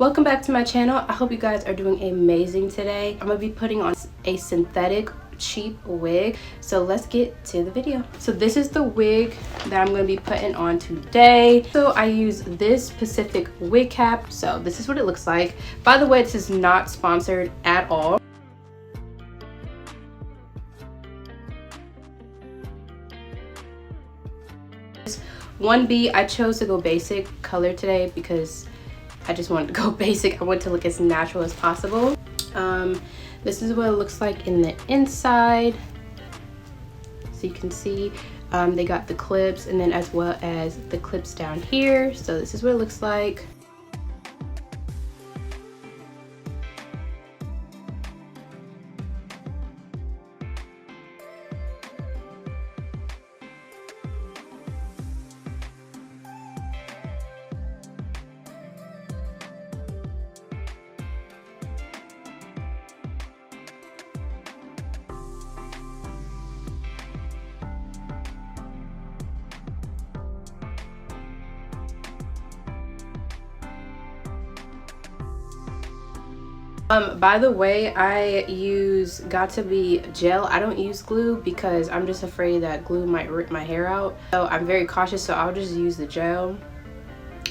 Welcome back to my channel. I hope you guys are doing amazing today. I'm gonna be putting on a synthetic cheap wig, so let's get to the video. So this is the wig that I'm going to be putting on today. So I use this Pacific wig cap. So this is what it looks like. By the way, this is not sponsored at all. This 1B, I chose to go basic color today because I just wanted to go basic. I want to look as natural as possible. This is what it looks like in the inside. So you can see they got the clips, and then as well as the clips down here. So this is what it looks like. By the way, I use LiQWYD gel. I don't use glue because I'm just afraid that glue might rip my hair out. So I'm very cautious, so I'll just use the gel.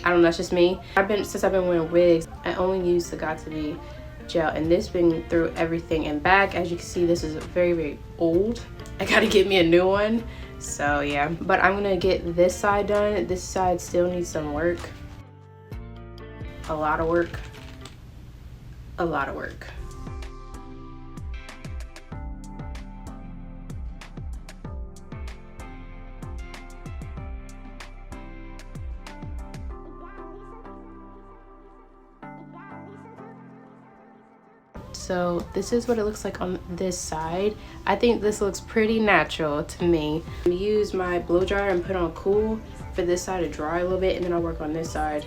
I don't know, that's just me. Since I've been wearing wigs, I only use the LiQWYD gel, and this been through everything and back. As you can see, this is very, very old. I gotta get me a new one. So yeah, but I'm gonna get this side done. This side still needs some work. A lot of work. A lot of work. So this is what it looks like on this side. I think this looks pretty natural to me. I use my blow dryer and put on cool for this side to dry a little bit, and then I'll work on this side.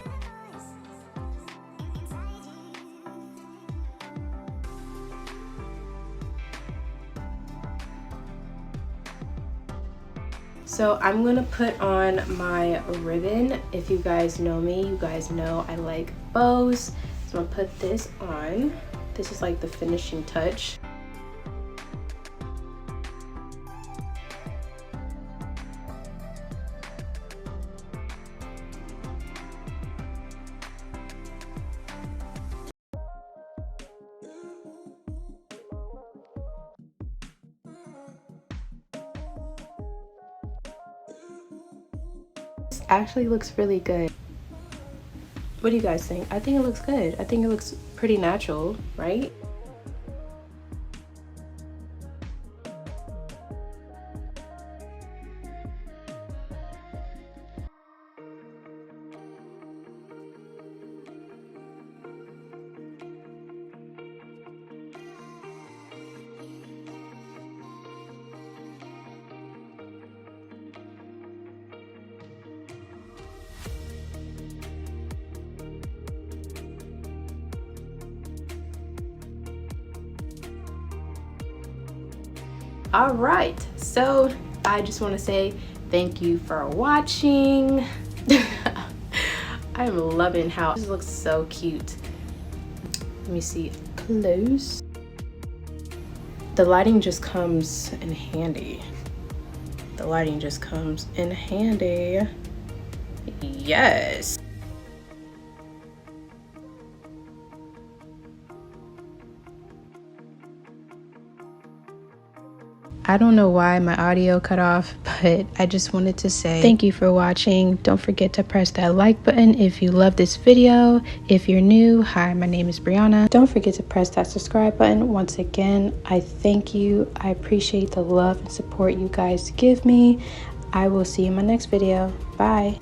So I'm gonna put on my ribbon. If you guys know me, you guys know I like bows. So I'm gonna put this on. This is like the finishing touch. Actually looks really good. What do you guys think? I think it looks good. I think it looks pretty natural, right? All right, so I just want to say thank you for watching. I'm loving how this looks so cute. Let me see close. The lighting just comes in handy. The lighting just comes in handy. Yes. I don't know why my audio cut off, but I just wanted to say thank you for watching. Don't forget to press that like button if you love this video. If you're new, hi, my name is Brianna. Don't forget to press that subscribe button. Once again, I thank you. I appreciate the love and support you guys give me. I will see you in my next video. Bye.